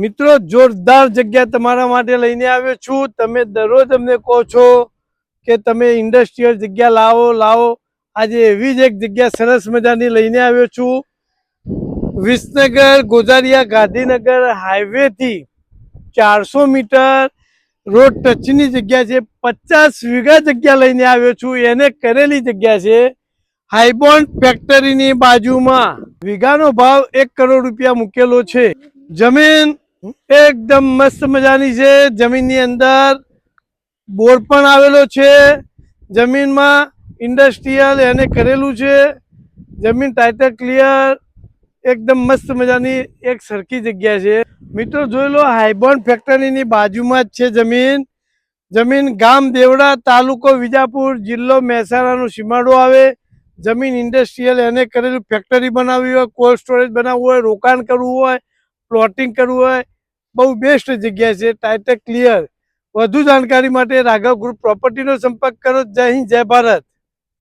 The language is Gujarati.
મિત્રો જોરદાર જગ્યા તમારા માટે લઈને આવ્યો છું। તમે દરરોજ અમને કહો છો કે તમે ઇન્ડસ્ટ્રીયલ જગ્યા લાવો લાવો, આજે એવી જ એક જગ્યા સરસ મજાની લઈને આવ્યો છું। વિસનગર ગોઝારિયા ગાંધીનગર હાઈવે થી 400 મીટર રોડ ટચની જગ્યા છે। 50 વીઘા જગ્યા લઈને આવ્યો છું। એને કરેલી જગ્યા છે। હાઈબોન્ડ ફેક્ટરીની બાજુમાં વીઘાનો ભાવ 1 કરોડ રૂપિયા મૂકેલો છે। જમીન એકદમ મસ્ત મજાની છે। જમીનની અંદર બોર પણ આવેલો છે। જમીનમાં ઇન્ડસ્ટ્રીયલ એને કરેલું છે। જમીન ટાઇટલ ક્લિયર, એકદમ મસ્ત મજાની એક સરખી જગ્યા છે। મિત્રો જોઈ લો, હાઈબોન્ડ ફેક્ટરીની બાજુમાં જ છે જમીન। જમીન ગામ દેવડા, તાલુકો વિજાપુર, જિલ્લો મહેસાણાનો સીમાડો આવે। જમીન ઇન્ડસ્ટ્રીયલ એને કરેલું, ફેક્ટરી બનાવવી હોય, કોલ્ડ સ્ટોરેજ બનાવવું હોય, રોકાણ કરવું હોય, પ્લોટિંગ કરવું હોય, બહુ બેસ્ટ જગ્યા છે। Title clear. વધુ જાણકારી માટે રાઘવ ગ્રુપ પ્રોપર્ટીનો સંપર્ક કરો। જય હિન્દ, જય ભારત।